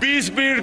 20-20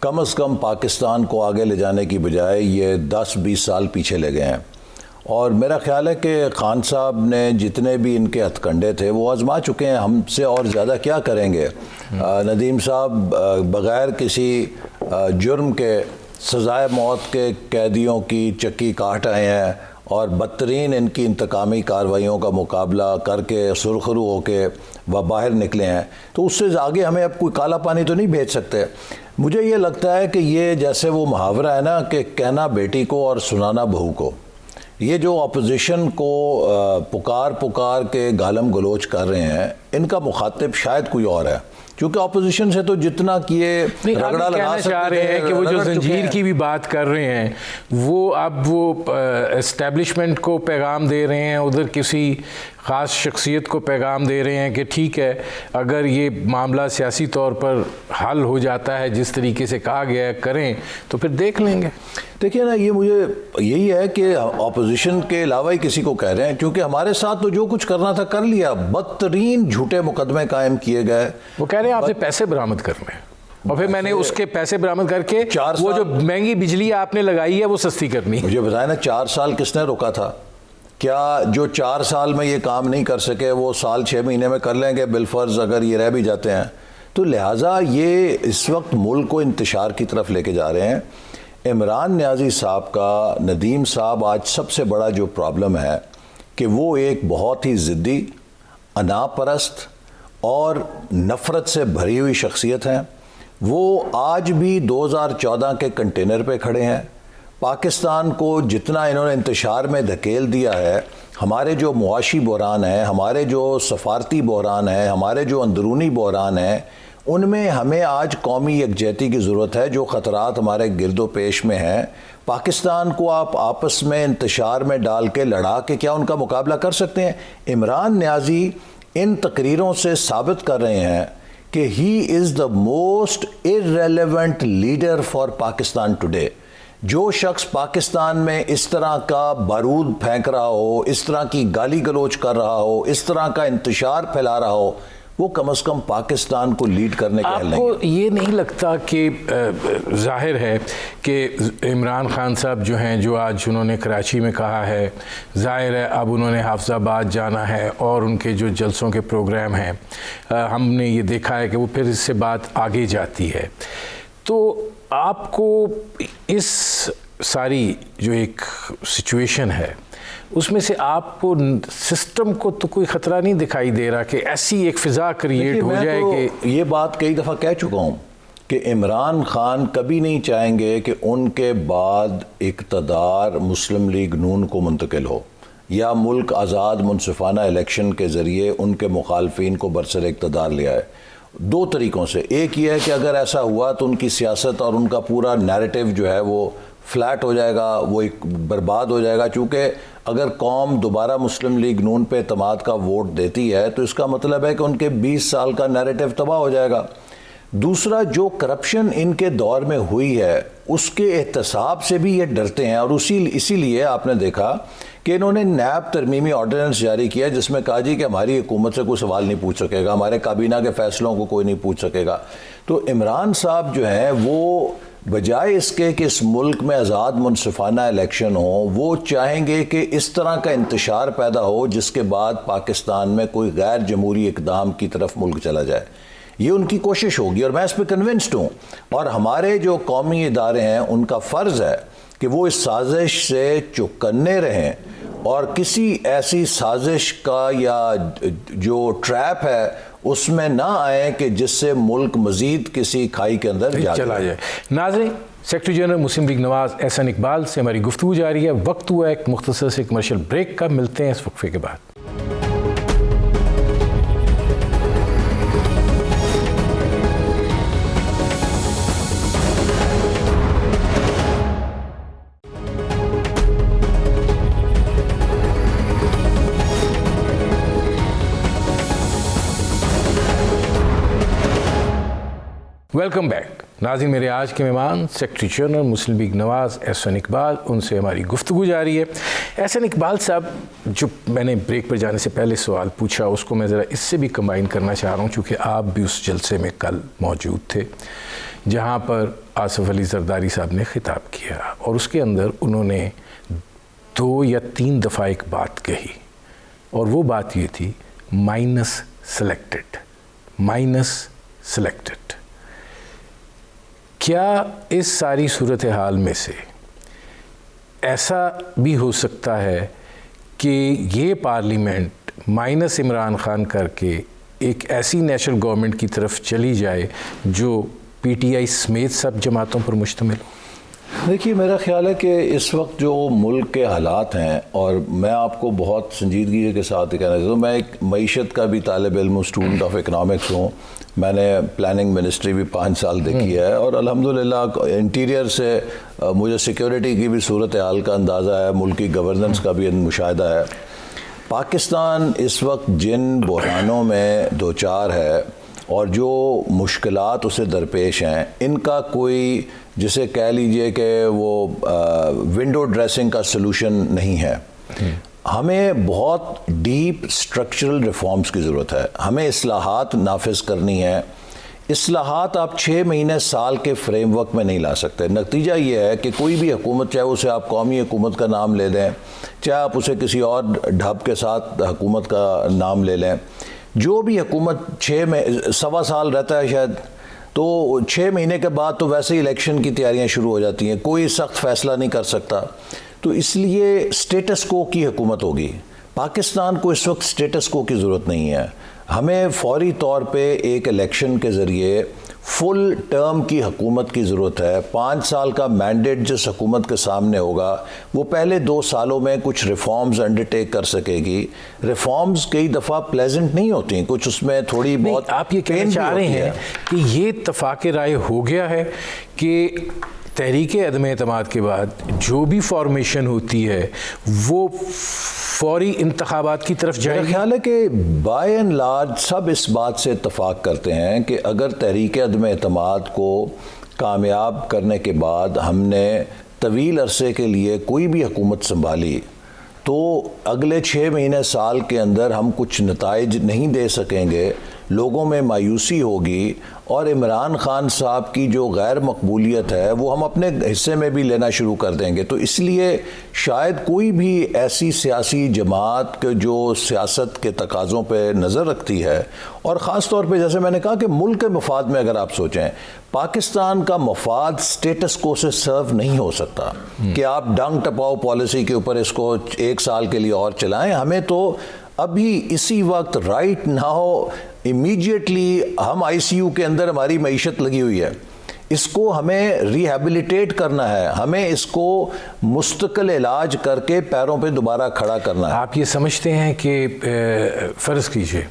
کم از کم پاکستان کو آگے لے جانے کی بجائے یہ 10-20 سال پیچھے لے گئے ہیں. اور میرا خیال ہے کہ خان صاحب نے جتنے بھی ان کے ہتھ کنڈے تھے وہ آزما چکے ہیں. ہم سے اور زیادہ کیا کریں گے؟ ندیم صاحب بغیر کسی جرم کے سزائے موت کے قیدیوں کی چکی کاٹ آئے ہیں اور بدترین ان کی انتقامی کارروائیوں کا مقابلہ کر کے سرخرو ہو کے وہ باہر نکلے ہیں. تو اس سے آگے ہمیں اب کوئی کالا پانی تو نہیں بھیج سکتے. مجھے یہ لگتا ہے کہ یہ جیسے وہ محاورہ ہے نا کہ کہنا بیٹی کو اور سنانا بہو کو. یہ جو اپوزیشن کو پکار کے گالم گلوچ کر رہے ہیں ان کا مخاطب شاید کوئی اور ہے، کیونکہ اپوزیشن سے تو جتنا کیے رگڑا لگا سکتے چاہ رہے ہیں کہ وہ جو زنجیر کی بھی بات کر رہے ہیں وہ اب وہ اسٹیبلشمنٹ کو پیغام دے رہے ہیں، ادھر کسی خاص شخصیت کو پیغام دے رہے ہیں کہ ٹھیک ہے اگر یہ معاملہ سیاسی طور پر حل ہو جاتا ہے جس طریقے سے کہا گیا ہے کریں تو پھر دیکھ لیں گے. دیکھیں نا، یہ مجھے یہی ہے کہ اپوزیشن کے علاوہ ہی کسی کو کہہ رہے ہیں، کیونکہ ہمارے ساتھ تو جو کچھ کرنا تھا کر لیا. بدترین جھوٹے مقدمے قائم کیے گئے. وہ کہہ رہے ہیں آپ سے پیسے برآمد کر رہے ہیں اور پھر میں نے اس کے پیسے برآمد کر کے وہ جو مہنگی بجلی آپ نے لگائی ہے وہ سستی کرنی. مجھے بتائیں نا 4 سال کس نے روکا تھا؟ کیا جو 4 سال میں یہ کام نہیں کر سکے وہ سال 6 مہینے میں کر لیں گے بالفرض اگر یہ رہ بھی جاتے ہیں؟ تو لہٰذا یہ اس وقت ملک کو انتشار کی طرف لے کے جا رہے ہیں. عمران نیازی صاحب کا ندیم صاحب آج سب سے بڑا جو پرابلم ہے کہ وہ ایک بہت ہی ضدی، انا پرست اور نفرت سے بھری ہوئی شخصیت ہیں. وہ آج بھی 2014 کے کنٹینر پہ کھڑے ہیں. پاکستان کو جتنا انہوں نے انتشار میں دھکیل دیا ہے، ہمارے جو معاشی بحران ہیں، ہمارے جو سفارتی بحران ہیں، ہمارے جو اندرونی بحران ہیں، ان میں ہمیں آج قومی یکجہتی کی ضرورت ہے. جو خطرات ہمارے گرد و پیش میں ہیں، پاکستان کو آپ آپس میں انتشار میں ڈال کے لڑا کے کیا ان کا مقابلہ کر سکتے ہیں؟ عمران نیازی ان تقریروں سے ثابت کر رہے ہیں کہ he is the most irrelevant leader for Pakistan today. جو شخص پاکستان میں اس طرح کا بارود پھینک رہا ہو، اس طرح کی گالی گلوچ کر رہا ہو، اس طرح کا انتشار پھیلا رہا ہو، وہ کم از کم پاکستان کو لیڈ کرنے کے اہل نہیں. آپ کو یہ نہیں لگتا کہ ظاہر ہے کہ عمران خان صاحب جو ہیں، جو آج انہوں نے کراچی میں کہا ہے، ظاہر ہے اب انہوں نے حافظ آباد جانا ہے اور ان کے جو جلسوں کے پروگرام ہیں ہم نے یہ دیکھا ہے کہ وہ پھر اس سے بات آگے جاتی ہے. تو آپ کو اس ساری جو ایک سچویشن ہے اس میں سے آپ کو سسٹم کو تو کوئی خطرہ نہیں دکھائی دے رہا کہ ایسی ایک فضا کریٹ ہو جائے کہ یہ بات کئی دفعہ کہہ چکا ہوں کہ عمران خان کبھی نہیں چاہیں گے کہ ان کے بعد اقتدار مسلم لیگ نون کو منتقل ہو یا ملک آزاد منصفانہ الیکشن کے ذریعے ان کے مخالفین کو برسر اقتدار لے آئے. 2 طریقوں سے. ایک یہ ہے کہ اگر ایسا ہوا تو ان کی سیاست اور ان کا پورا نیریٹو جو ہے وہ فلیٹ ہو جائے گا، وہ ایک برباد ہو جائے گا. چونکہ اگر قوم دوبارہ مسلم لیگ نون پہ اعتماد کا ووٹ دیتی ہے تو اس کا مطلب ہے کہ ان کے 20 سال کا نیریٹو تباہ ہو جائے گا. دوسرا، جو کرپشن ان کے دور میں ہوئی ہے اس کے احتساب سے بھی یہ ڈرتے ہیں اور اسی لیے آپ نے دیکھا کہ انہوں نے نیب ترمیمی آرڈیننس جاری کیا جس میں کہا جی کہ ہماری حکومت سے کوئی سوال نہیں پوچھ سکے گا، ہمارے کابینہ کے فیصلوں کو کوئی نہیں پوچھ سکے گا. تو عمران صاحب جو ہیں وہ بجائے اس کے کہ اس ملک میں آزاد منصفانہ الیکشن ہو، وہ چاہیں گے کہ اس طرح کا انتشار پیدا ہو جس کے بعد پاکستان میں کوئی غیر جمہوری اقدام کی طرف ملک چلا جائے. یہ ان کی کوشش ہوگی اور میں اس پہ کنونسڈ ہوں. اور ہمارے جو قومی ادارے ہیں ان کا فرض ہے کہ وہ اس سازش سے چوکنے رہیں اور کسی ایسی سازش کا یا جو ٹریپ ہے اس میں نہ آئیں کہ جس سے ملک مزید کسی کھائی کے اندر چلا جائے. ناظرین، سیکرٹری جنرل مسلم لیگ نواز احسن اقبال سے ہماری گفتگو جاری ہے. وقت ہوا ایک مختصر سے کمرشل بریک کا. ملتے ہیں اس وقفے کے بعد. Welcome back. ناظرین، میرے آج کے مہمان سیکرٹری جنرل مسلم لیگ نواز احسن اقبال، ان سے ہماری گفتگو جاری ہے. احسن اقبال صاحب، جو میں نے بریک پر جانے سے پہلے سوال پوچھا اس کو میں ذرا اس سے بھی کمبائن کرنا چاہ رہا ہوں چونکہ آپ بھی اس جلسے میں کل موجود تھے جہاں پر آصف علی زرداری صاحب نے خطاب کیا اور اس کے اندر انہوں نے 2 یا 3 دفعہ ایک بات کہی اور وہ بات یہ تھی مائنس سلیکٹڈ. کیا اس ساری صورتحال میں سے ایسا بھی ہو سکتا ہے کہ یہ پارلیمنٹ مائنس عمران خان کر کے ایک ایسی نیشنل گورنمنٹ کی طرف چلی جائے جو پی ٹی آئی سمیت سب جماعتوں پر مشتمل ہو؟ دیکھیے میرا خیال ہے کہ اس وقت جو ملک کے حالات ہیں، اور میں آپ کو بہت سنجیدگی کے ساتھ کہنا چاہتا ہوں، میں ایک معیشت کا بھی طالب علم ہوں، اسٹوڈنٹ آف اکنامکس ہوں، میں نے پلاننگ منسٹری بھی 5 سال دیکھی ہے، اور الحمدللہ انٹیریئر سے مجھے سیکیورٹی کی بھی صورتحال کا اندازہ ہے، ملک کی گورننس کا بھی مشاہدہ ہے. پاکستان اس وقت جن بحرانوں میں دوچار ہے اور جو مشکلات اسے درپیش ہیں، ان کا کوئی جسے کہہ لیجئے کہ وہ ونڈو ڈریسنگ کا سلوشن نہیں ہے. ہمیں بہت ڈیپ سٹرکچرل ریفارمز کی ضرورت ہے. ہمیں اصلاحات نافذ کرنی ہے. اصلاحات آپ 6 مہینے سال کے فریم ورک میں نہیں لا سکتے. نتیجہ یہ ہے کہ کوئی بھی حکومت، چاہے اسے آپ قومی حکومت کا نام لے دیں، چاہے آپ اسے کسی اور ڈھب کے ساتھ حکومت کا نام لے لیں، جو بھی حکومت 1.25 سال رہتا ہے شاید، تو 6 مہینے کے بعد تو ویسے ہی الیکشن کی تیاریاں شروع ہو جاتی ہیں، کوئی سخت فیصلہ نہیں کر سکتا. تو اس لیے سٹیٹس کو کی حکومت ہوگی. پاکستان کو اس وقت سٹیٹس کو کی ضرورت نہیں ہے. ہمیں فوری طور پہ ایک الیکشن کے ذریعے فل ٹرم کی حکومت کی ضرورت ہے. 5 سال کا مینڈیٹ جس حکومت کے سامنے ہوگا وہ پہلے 2 سالوں میں کچھ ریفارمز انڈرٹیک کر سکے گی. ریفارمز کئی دفعہ پلیزنٹ نہیں ہوتی، کچھ اس میں تھوڑی بہت. آپ یہ کہنا چاہ رہے ہیں کہ یہ اتفاق رائے ہو گیا ہے کہ تحریک عدم اعتماد کے بعد جو بھی فارمیشن ہوتی ہے وہ فوری انتخابات کی طرف جائے گی؟ میرا خیال ہے کہ بائی اینڈ لارج سب اس بات سے اتفاق کرتے ہیں کہ اگر تحریک عدم اعتماد کو کامیاب کرنے کے بعد ہم نے طویل عرصے کے لیے کوئی بھی حکومت سنبھالی تو اگلے 6 مہینے سال کے اندر ہم کچھ نتائج نہیں دے سکیں گے، لوگوں میں مایوسی ہوگی، اور عمران خان صاحب کی جو غیر مقبولیت ہے وہ ہم اپنے حصے میں بھی لینا شروع کر دیں گے. تو اس لیے شاید کوئی بھی ایسی سیاسی جماعت کے جو سیاست کے تقاضوں پہ نظر رکھتی ہے، اور خاص طور پہ جیسے میں نے کہا کہ ملک کے مفاد میں اگر آپ سوچیں، پاکستان کا مفاد سٹیٹس کو سے سرو نہیں ہو سکتا کہ آپ ڈنگ ٹپاؤ پالیسی کے اوپر اس کو 1 سال کے لیے اور چلائیں. ہمیں تو ابھی اسی وقت رائٹ ناؤ امیجیٹلی ہم آئی سی یو کے اندر ہماری معیشت لگی ہوئی ہے، اس کو ہمیں ریہیبلیٹیٹ کرنا ہے، ہمیں اس کو مستقل علاج کر کے پیروں پہ دوبارہ کھڑا کرنا ہے. آپ یہ سمجھتے ہیں کہ فرض کیجئے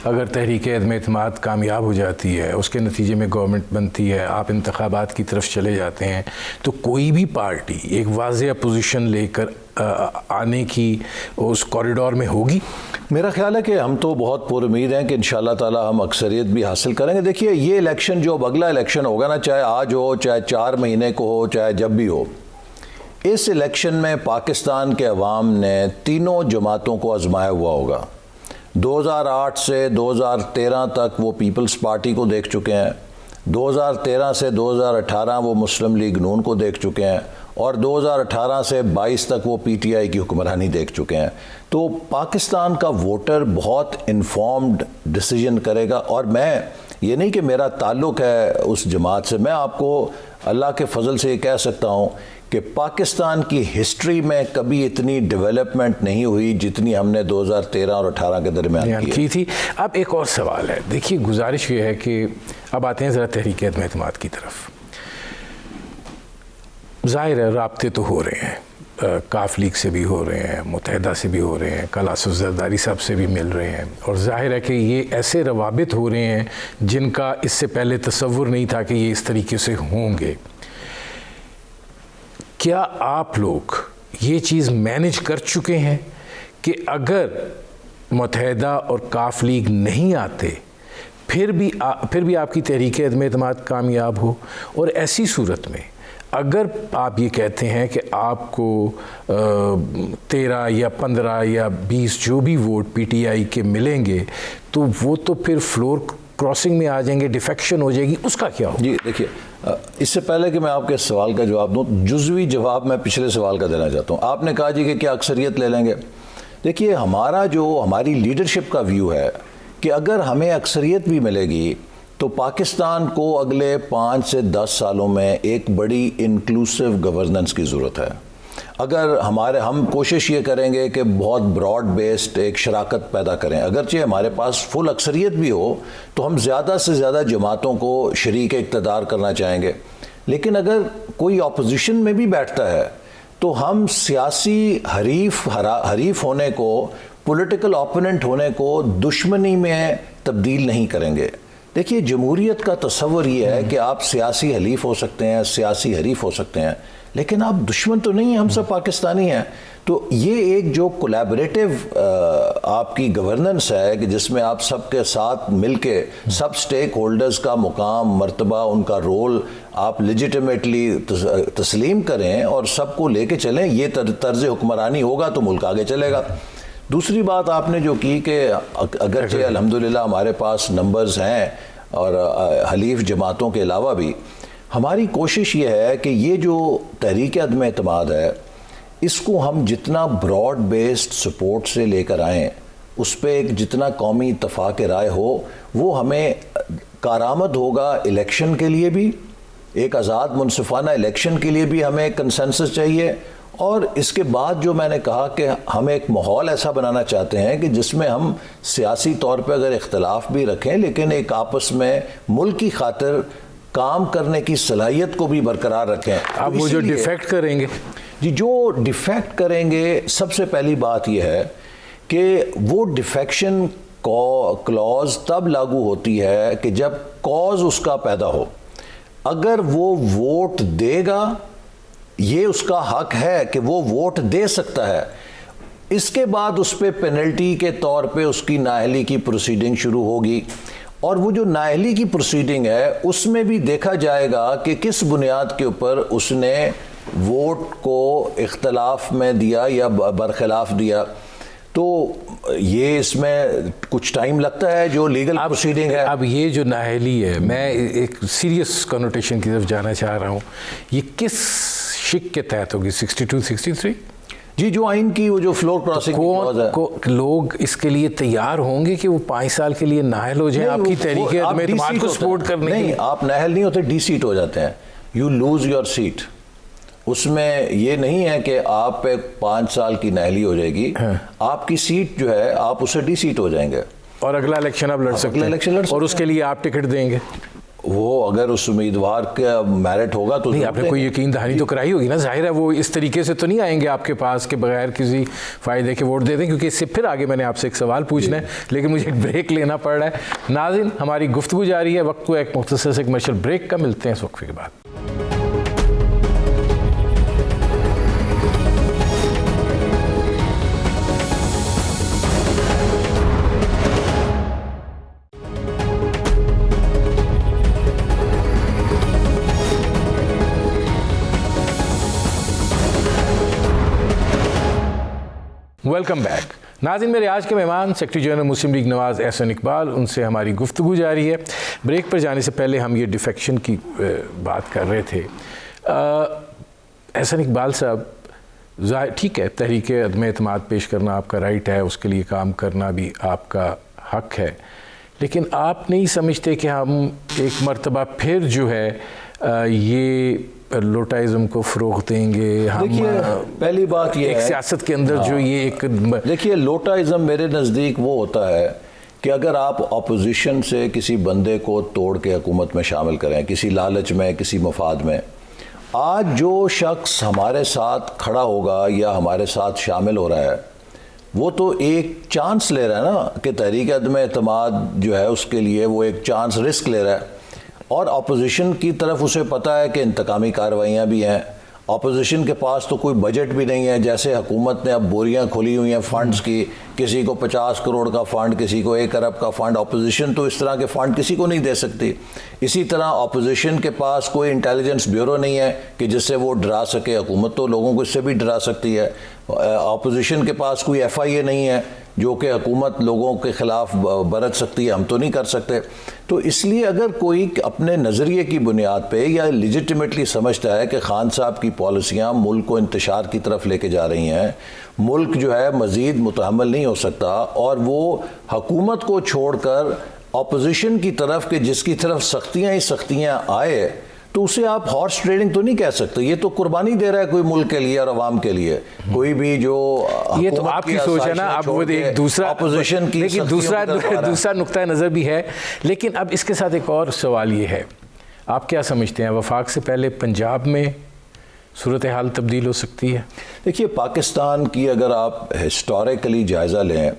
اگر تحریک عدم اعتماد کامیاب ہو جاتی ہے، اس کے نتیجے میں گورنمنٹ بنتی ہے، آپ انتخابات کی طرف چلے جاتے ہیں، تو کوئی بھی پارٹی ایک واضح پوزیشن لے کر آنے کی اس کوریڈور میں ہوگی؟ میرا خیال ہے کہ ہم تو بہت پر امید ہیں کہ انشاءاللہ تعالی ہم اکثریت بھی حاصل کریں گے. دیکھیے یہ الیکشن جو اب اگلا الیکشن ہوگا نا، چاہے آج ہو، چاہے 4 مہینے کو ہو، چاہے جب بھی ہو، اس الیکشن میں پاکستان کے عوام نے تینوں جماعتوں کو آزمایا ہوا ہوگا. 2008 سے 2013 تک وہ پیپلز پارٹی کو دیکھ چکے ہیں، 2013 سے 2018 وہ مسلم لیگ نون کو دیکھ چکے ہیں، اور 2018 سے 22 تک وہ پی ٹی آئی کی حکمرانی دیکھ چکے ہیں. تو پاکستان کا ووٹر بہت انفارمڈ ڈیسیجن کرے گا. اور میں یہ نہیں کہ میرا تعلق ہے اس جماعت سے، میں آپ کو اللہ کے فضل سے یہ کہہ سکتا ہوں کہ پاکستان کی ہسٹری میں کبھی اتنی ڈیولپمنٹ نہیں ہوئی جتنی ہم نے 2013 اور 18 کے درمیان کی تھی. اب ایک اور سوال ہے، دیکھیے گزارش یہ ہے کہ اب آتے ہیں ذرا تحریک عدم اعتماد کی طرف. ظاہر ہے رابطے تو ہو رہے ہیں، کاف لیگ سے بھی ہو رہے ہیں، متحدہ سے بھی ہو رہے ہیں، کل آصف زرداری صاحب سے بھی مل رہے ہیں، اور ظاہر ہے کہ یہ ایسے روابط ہو رہے ہیں جن کا اس سے پہلے تصور نہیں تھا کہ یہ اس طریقے سے ہوں گے. کیا آپ لوگ یہ چیز مینج کر چکے ہیں کہ اگر متحدہ اور کاف لیگ نہیں آتے پھر بھی آپ کی تحریک عدم اعتماد کامیاب ہو؟ اور ایسی صورت میں اگر آپ یہ کہتے ہیں کہ آپ کو 13 یا 15 یا 20 جو بھی ووٹ پی ٹی آئی کے ملیں گے، تو وہ تو پھر فلور کراسنگ میں آ جائیں گے, ڈیفیکشن ہو جائے گی, اس کا کیا ہو؟ جی دیکھیے, اس سے پہلے کہ میں آپ کے سوال کا جواب دوں, جزوی جواب میں پچھلے سوال کا دینا چاہتا ہوں. آپ نے کہا جی کہ کیا اکثریت لے لیں گے. دیکھیے, ہماری لیڈرشپ کا ویو ہے کہ اگر ہمیں اکثریت بھی ملے گی تو پاکستان کو اگلے 5 سے 10 سالوں میں ایک بڑی انکلوسیو گورننس کی ضرورت ہے. اگر ہم کوشش یہ کریں گے کہ بہت براڈ بیسڈ ایک شراکت پیدا کریں, اگرچہ ہمارے پاس فل اکثریت بھی ہو تو ہم زیادہ سے زیادہ جماعتوں کو شریک اقتدار کرنا چاہیں گے, لیکن اگر کوئی اپوزیشن میں بھی بیٹھتا ہے تو ہم سیاسی حریف ہونے کو, پولیٹیکل اوپوننٹ ہونے کو دشمنی میں تبدیل نہیں کریں گے. دیکھیے, جمہوریت کا تصور یہ ہے کہ آپ سیاسی حلیف ہو سکتے ہیں, سیاسی حریف ہو سکتے ہیں, لیکن آپ دشمن تو نہیں ہیں, ہم سب پاکستانی ہیں. تو یہ ایک جو کولیبریٹو آپ کی گورننس ہے کہ جس میں آپ سب کے ساتھ مل کے سب سٹیک ہولڈرز کا مقام, مرتبہ, ان کا رول آپ لیجیٹیمیٹلی تسلیم کریں اور سب کو لے کے چلیں, یہ طرز حکمرانی ہوگا تو ملک آگے چلے گا. دوسری بات آپ نے جو کی کہ اگرچہ الحمدللہ ہمارے پاس نمبرز ہیں اور حلیف جماعتوں کے علاوہ بھی, ہماری کوشش یہ ہے کہ یہ جو تحریک عدم اعتماد ہے اس کو ہم جتنا براڈ بیسڈ سپورٹ سے لے کر آئیں, اس پہ ایک جتنا قومی اتفاق رائے ہو وہ ہمیں کارآمد ہوگا. الیکشن کے لیے بھی, ایک آزاد منصفانہ الیکشن کے لیے بھی ہمیں کنسنسس چاہیے, اور اس کے بعد جو میں نے کہا کہ ہم ایک ماحول ایسا بنانا چاہتے ہیں کہ جس میں ہم سیاسی طور پہ اگر اختلاف بھی رکھیں لیکن ایک آپس میں ملک کی خاطر کام کرنے کی صلاحیت کو بھی برقرار رکھیں. اب وہ جو ڈیفیکٹ کریں گے, جی جو ڈیفیکٹ کریں گے, سب سے پہلی بات یہ ہے کہ وہ ڈیفیکشن کلوز تب لاگو ہوتی ہے کہ جب کاز اس کا پیدا ہو. اگر وہ ووٹ دے گا, یہ اس کا حق ہے کہ وہ ووٹ دے سکتا ہے, اس کے بعد اس پہ پینلٹی کے طور پہ اس کی نااہلی کی پروسیڈنگ شروع ہوگی, اور وہ جو نااہلی کی پروسیڈنگ ہے اس میں بھی دیکھا جائے گا کہ کس بنیاد کے اوپر اس نے ووٹ کو اختلاف میں دیا یا برخلاف دیا. تو یہ اس میں کچھ ٹائم لگتا ہے جو لیگل پروسیڈنگ ہے. اب یہ جو نااہلی ہے, میں ایک سیریس کنوٹیشن کی طرف جانا چاہ رہا ہوں, یہ کس شک کے تحت ہوگی؟ 62 63 جی, جو آئین کی وہ جو فلور کراسنگ ہے, لوگ اس کے لیے تیار ہوں گے کہ وہ 5 سال کے لیے نااہل ہو جائیں آپ کی تحریک عدم اعتماد کو سپورٹ کرنے کے لیے؟ نہیں, آپ نااہل نہیں ہوتے, ڈی سیٹ ہو جاتے ہیں. You lose your seat. اس میں یہ نہیں ہے کہ آپ پہ 5 سال کی نااہلی ہو جائے گی, آپ کی سیٹ جو ہے آپ اسے ڈی سیٹ ہو جائیں گے اور اگلا الیکشن آپ لڑ سکتے ہیں, اور اس کے لیے آپ ٹکٹ دیں گے. وہ اگر اس امیدوار کا میرٹ ہوگا تو نہیں, آپ نے کوئی یقین دہانی تو کرائی ہوگی نا. ظاہر ہے وہ اس طریقے سے تو نہیں آئیں گے آپ کے پاس کہ بغیر کسی فائدے کے ووٹ دے دیں, کیونکہ اس سے پھر آگے میں نے آپ سے ایک سوال پوچھنا ہے, لیکن مجھے ایک بریک لینا پڑ رہا ہے. ناظرین, ہماری گفتگو جاری ہے, وقت کو ایک مختصر سے کمرشل بریک کا, ملتے ہیں اس وقفے کے بعد. Welcome back. ناظرین, میرے آج کے مہمان سیکرٹری جنرل مسلم لیگ نواز احسن اقبال, ان سے ہماری گفتگو جاری ہے. بریک پر جانے سے پہلے ہم یہ ڈیفیکشن کی بات کر رہے تھے. احسن اقبال صاحب, ٹھیک ہے, تحریک عدم اعتماد پیش کرنا آپ کا رائٹ ہے, اس کے لیے کام کرنا بھی آپ کا حق ہے, لیکن آپ نہیں سمجھتے کہ ہم ایک مرتبہ پھر جو ہے یہ لوٹائزم کو فروغ دیں گے؟ دیکھیے, پہلی بات یہ ایک سیاست کے اندر جو یہ ایک, دیکھیے لوٹائزم میرے نزدیک وہ ہوتا ہے کہ اگر آپ اپوزیشن سے کسی بندے کو توڑ کے حکومت میں شامل کریں, کسی لالچ میں, کسی مفاد میں. آج جو شخص ہمارے ساتھ کھڑا ہوگا یا ہمارے ساتھ شامل ہو رہا ہے وہ تو ایک چانس لے رہا ہے نا کہ تحریک عدم اعتماد جو ہے اس کے لیے وہ ایک چانس رسک لے رہا ہے, اور اپوزیشن کی طرف اسے پتہ ہے کہ انتقامی کارروائیاں بھی ہیں. اپوزیشن کے پاس تو کوئی بجٹ بھی نہیں ہے, جیسے حکومت نے اب بوریاں کھلی ہوئی ہیں فنڈز کی, کسی کو 50 کروڑ کا فنڈ, کسی کو 1 ارب کا فنڈ. اپوزیشن تو اس طرح کے فنڈ کسی کو نہیں دے سکتی. اسی طرح اپوزیشن کے پاس کوئی انٹیلیجنس بیورو نہیں ہے کہ جس سے وہ ڈرا سکے. حکومت تو لوگوں کو اس سے بھی ڈرا سکتی ہے. اپوزیشن کے پاس کوئی FIA نہیں ہے جو کہ حکومت لوگوں کے خلاف برت سکتی ہے، ہم تو نہیں کر سکتے. تو اس لیے اگر کوئی اپنے نظریے کی بنیاد پہ یا لیجٹیمیٹلی سمجھتا ہے کہ خان صاحب کی پالیسیاں ملک کو انتشار کی طرف لے کے جا رہی ہیں، ملک جو ہے مزید متحمل نہیں ہو سکتا، اور وہ حکومت کو چھوڑ کر اپوزیشن کی طرف کہ جس کی طرف سختیاں ہی سختیاں آئے، تو اسے آپ ہارس ٹریڈنگ تو نہیں کہہ سکتے. یہ تو قربانی دے رہا ہے کوئی ملک کے لیے اور عوام کے لیے. کوئی بھی جو یہ تو آپ کی سوچ ہے نا. اب وہ ایک دوسرا اپوزیشن کی لیکن دوسرا نقطہ نظر بھی ہے. لیکن اب اس کے ساتھ ایک اور سوال یہ ہے، آپ کیا سمجھتے ہیں وفاق سے پہلے پنجاب میں صورتحال تبدیل ہو سکتی ہے؟ دیکھیے، پاکستان کی اگر آپ ہسٹوریکلی جائزہ لیں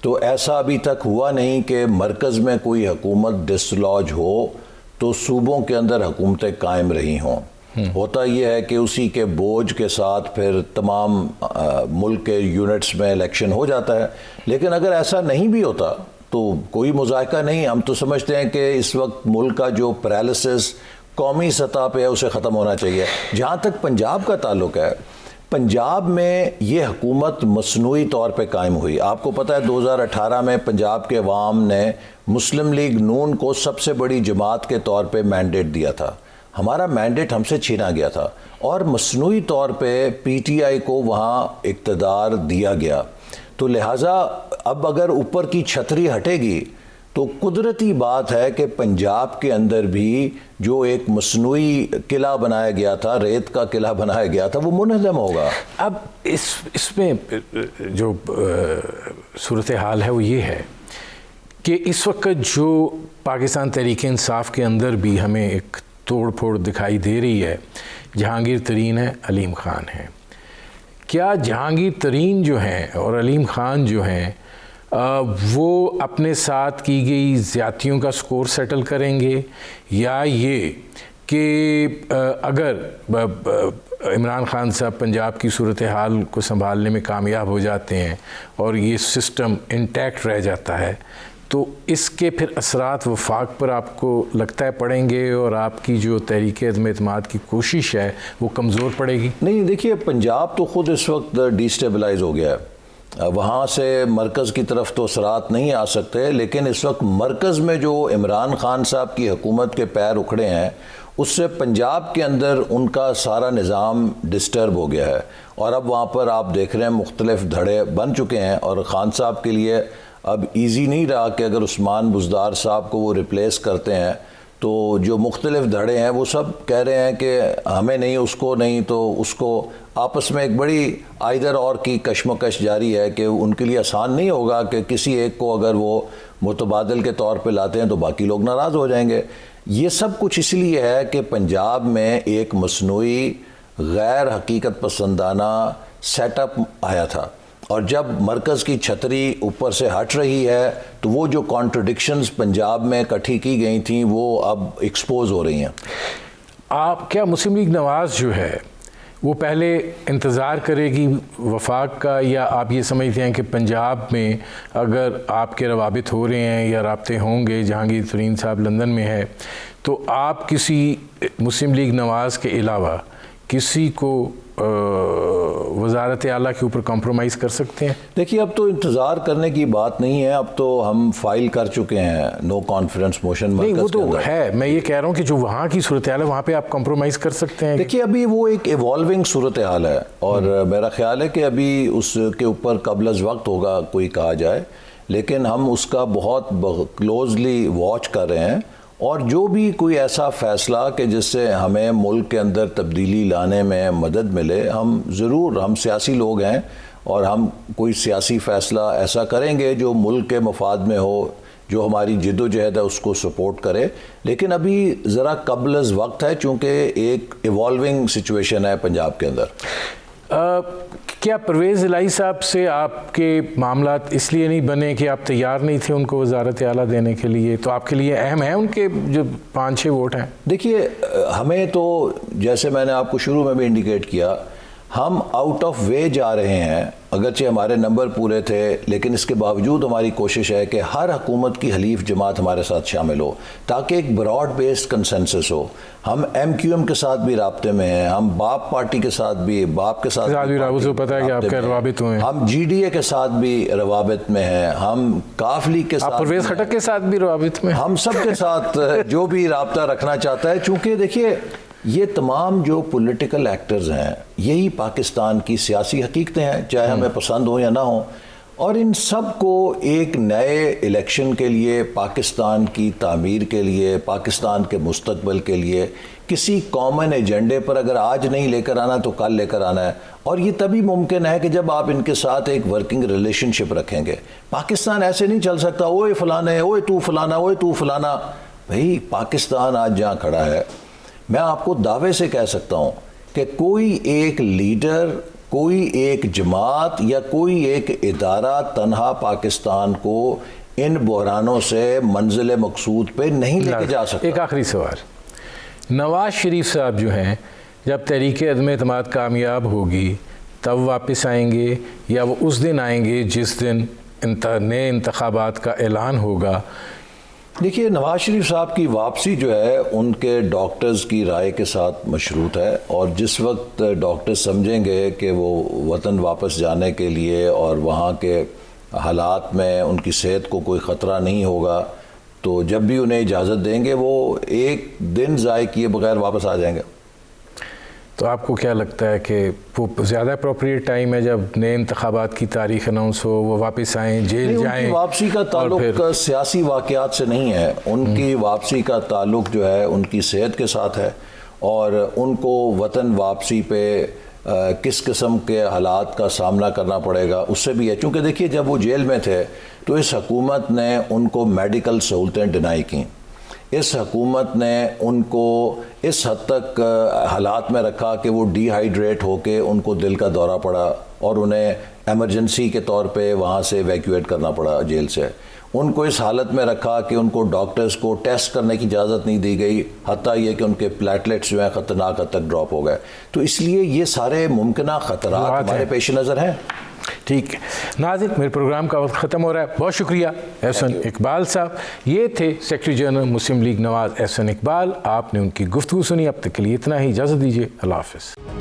تو ایسا ابھی تک ہوا نہیں کہ مرکز میں کوئی حکومت ڈسلوج ہو تو صوبوں کے اندر حکومتیں قائم رہی ہوں. ہوتا یہ ہے کہ اسی کے بوجھ کے ساتھ پھر تمام ملک کے یونٹس میں الیکشن ہو جاتا ہے. لیکن اگر ایسا نہیں بھی ہوتا تو کوئی مذائقہ نہیں. ہم تو سمجھتے ہیں کہ اس وقت ملک کا جو پیرالسس قومی سطح پہ ہے اسے ختم ہونا چاہیے. جہاں تک پنجاب کا تعلق ہے، پنجاب میں یہ حکومت مصنوعی طور پہ قائم ہوئی. آپ کو پتہ ہے 2018 میں پنجاب کے عوام نے مسلم لیگ نون کو سب سے بڑی جماعت کے طور پہ مینڈیٹ دیا تھا. ہمارا مینڈیٹ ہم سے چھینا گیا تھا اور مصنوعی طور پہ پی ٹی آئی کو وہاں اقتدار دیا گیا. تو لہٰذا اب اگر اوپر کی چھتری ہٹے گی تو قدرتی بات ہے کہ پنجاب کے اندر بھی جو ایک مصنوعی قلعہ بنایا گیا تھا، ریت کا قلعہ بنایا گیا تھا، وہ منہدم ہوگا. اب اس میں جو صورتحال ہے وہ یہ ہے کہ اس وقت جو پاکستان تحریک انصاف کے اندر بھی ہمیں ایک توڑ پھوڑ دکھائی دے رہی ہے، جہانگیر ترین ہے، علیم خان ہے. کیا جہانگیر ترین جو ہیں اور علیم خان جو ہیں وہ اپنے ساتھ کی گئی زیادتیوں کا سکور سیٹل کریں گے، یا یہ کہ اگر عمران خان صاحب پنجاب کی صورتحال کو سنبھالنے میں کامیاب ہو جاتے ہیں اور یہ سسٹم انٹیکٹ رہ جاتا ہے تو اس کے پھر اثرات وفاق پر آپ کو لگتا ہے پڑیں گے اور آپ کی جو تحریک عدم اعتماد کی کوشش ہے وہ کمزور پڑے گی؟ نہیں، دیکھیے، پنجاب تو خود اس وقت ڈیسٹیبلائز ہو گیا ہے. وہاں سے مرکز کی طرف تو اثرات نہیں آ سکتے، لیکن اس وقت مرکز میں جو عمران خان صاحب کی حکومت کے پیر اکھڑے ہیں اس سے پنجاب کے اندر ان کا سارا نظام ڈسٹرب ہو گیا ہے. اور اب وہاں پر آپ دیکھ رہے ہیں مختلف دھڑے بن چکے ہیں، اور خان صاحب کے لیے اب ایزی نہیں رہا کہ اگر عثمان بزدار صاحب کو وہ ریپلیس کرتے ہیں تو جو مختلف دھڑے ہیں وہ سب کہہ رہے ہیں کہ ہمیں نہیں، اس کو نہیں، تو اس کو آپس میں ایک بڑی آئدر اور کی کشمکش جاری ہے کہ ان کے لیے آسان نہیں ہوگا کہ کسی ایک کو اگر وہ متبادل کے طور پہ لاتے ہیں تو باقی لوگ ناراض ہو جائیں گے. یہ سب کچھ اس لیے ہے کہ پنجاب میں ایک مصنوعی غیر حقیقت پسندانہ سیٹ اپ آیا تھا، اور جب مرکز کی چھتری اوپر سے ہٹ رہی ہے تو وہ جو کانٹرڈکشنز پنجاب میں اکٹھی کی گئی تھیں وہ اب ایکسپوز ہو رہی ہیں. آپ کیا مسلم لیگ نواز جو ہے وہ پہلے انتظار کرے گی وفاق کا، یا آپ یہ سمجھتے ہیں کہ پنجاب میں اگر آپ کے روابط ہو رہے ہیں یا رابطے ہوں گے، جہانگیر ترین صاحب لندن میں ہے، تو آپ کسی مسلم لیگ نواز کے علاوہ کسی کو وزارت اعلیٰ کے اوپر کمپرومائز کر سکتے ہیں؟ دیکھیے، اب تو انتظار کرنے کی بات نہیں ہے. اب تو ہم فائل کر چکے ہیں نو کانفیڈنس موشن مرکز کے اندر. نہیں، وہ تو ہے. میں یہ کہہ رہا ہوں کہ جو وہاں کی صورتحال ہے وہاں پہ آپ کمپرومائز کر سکتے ہیں. دیکھیے، ابھی وہ ایک ایوالونگ صورتحال ہے، اور میرا خیال ہے کہ ابھی اس کے اوپر قبل از وقت ہوگا کوئی کہا جائے، لیکن ہم اس کا بہت کلوزلی واچ کر رہے ہیں. اور جو بھی کوئی ایسا فیصلہ کہ جس سے ہمیں ملک کے اندر تبدیلی لانے میں مدد ملے، ہم سیاسی لوگ ہیں اور ہم کوئی سیاسی فیصلہ ایسا کریں گے جو ملک کے مفاد میں ہو، جو ہماری جد و جہد ہے اس کو سپورٹ کرے. لیکن ابھی ذرا قبل از وقت ہے چونکہ ایک ایوالونگ سچویشن ہے پنجاب کے اندر. کیا پرویز الہی صاحب سے آپ کے معاملات اس لیے نہیں بنے کہ آپ تیار نہیں تھے ان کو وزارت اعلیٰ دینے کے لیے؟ تو آپ کے لیے اہم ہیں ان کے جو 5-6 ووٹ ہیں؟ دیکھیے، ہمیں تو جیسے میں نے آپ کو شروع میں بھی انڈیکیٹ کیا، ہم آؤٹ آف وے جا رہے ہیں، اگرچہ ہمارے نمبر پورے تھے لیکن اس کے باوجود ہماری کوشش ہے کہ ہر حکومت کی حلیف جماعت ہمارے ساتھ شامل ہو تاکہ ایک براڈ بیسڈ کنسنسس ہو۔ ہم ایم کیو ایم کے ساتھ بھی رابطے میں ہیں، ہم باپ پارٹی کے ساتھ بھی، باپ کے ساتھ بھی پتہ ہے کہ آپ کے روابط ہوئے ہیں، ہم جی ڈی اے کے ساتھ بھی روابط میں ہیں، ہم کاف لیگ کے ساتھ، پرویز خٹک کے ساتھ بھی روابط میں، ہم سب کے ساتھ جو بھی رابطہ رکھنا چاہتا ہے۔ چونکہ دیکھیے یہ تمام جو پولیٹیکل ایکٹرز ہیں یہی پاکستان کی سیاسی حقیقتیں ہیں، چاہے ہمیں پسند ہوں یا نہ ہوں، اور ان سب کو ایک نئے الیکشن کے لیے، پاکستان کی تعمیر کے لیے، پاکستان کے مستقبل کے لیے کسی کامن ایجنڈے پر اگر آج نہیں لے کر آنا تو کل لے کر آنا ہے، اور یہ تبھی ممکن ہے کہ جب آپ ان کے ساتھ ایک ورکنگ ریلیشن شپ رکھیں گے۔ پاکستان ایسے نہیں چل سکتا اوئے فلانا ہے، اوئے تو فلانا، اوئے تو فلانا۔ بھئی پاکستان آج جہاں کھڑا ہے، میں آپ کو دعوے سے کہہ سکتا ہوں کہ کوئی ایک لیڈر، کوئی ایک جماعت یا کوئی ایک ادارہ تنہا پاکستان کو ان بحرانوں سے منزل مقصود پہ نہیں لے کے جا سکتا۔ ایک آخری سوال، نواز شریف صاحب جو ہیں جب تحریک عدم اعتماد کامیاب ہوگی تب واپس آئیں گے یا وہ اس دن آئیں گے جس دن نئے انتخابات کا اعلان ہوگا؟ دیکھیے نواز شریف صاحب کی واپسی جو ہے ان کے ڈاکٹرز کی رائے کے ساتھ مشروط ہے، اور جس وقت ڈاکٹرز سمجھیں گے کہ وہ وطن واپس جانے کے لیے اور وہاں کے حالات میں ان کی صحت کو کوئی خطرہ نہیں ہوگا تو جب بھی انہیں اجازت دیں گے وہ ایک دن ضائع کیے بغیر واپس آ جائیں گے۔ تو آپ کو کیا لگتا ہے کہ وہ زیادہ اپروپریٹ ٹائم ہے جب نئے انتخابات کی تاریخ اناؤنس ہو، وہ واپس آئیں، جیل جائیں؟ ان کی واپسی کا تعلق سیاسی واقعات سے نہیں ہے، ان کی واپسی کا تعلق جو ہے ان کی صحت کے ساتھ ہے، اور ان کو وطن واپسی پہ کس قسم کے حالات کا سامنا کرنا پڑے گا اس سے بھی ہے۔ چونکہ دیکھیے جب وہ جیل میں تھے تو اس حکومت نے ان کو میڈیکل سہولتیں ڈینائی کیں، اس حکومت نے ان کو اس حد تک حالات میں رکھا کہ وہ ڈی ہائیڈریٹ ہو کے ان کو دل کا دورہ پڑا اور انہیں ایمرجنسی کے طور پہ وہاں سے ایویکیویٹ کرنا پڑا جیل سے، ان کو اس حالت میں رکھا کہ ان کو ڈاکٹرز کو ٹیسٹ کرنے کی اجازت نہیں دی گئی، حتیٰ یہ کہ ان کے پلیٹلیٹس جو ہیں خطرناک حد تک ڈراپ ہو گئے۔ تو اس لیے یہ سارے ممکنہ خطرات ہمارے پیش نظر ہیں۔ ٹھیک ہے ناظرین، میرے پروگرام کا وقت ختم ہو رہا ہے، بہت شکریہ احسن اقبال صاحب۔ یہ تھے سیکرٹری جنرل مسلم لیگ نواز احسن اقبال، آپ نے ان کی گفتگو سنی۔ اب تک کے لیے اتنا ہی، اجازت دیجیے، اللہ حافظ۔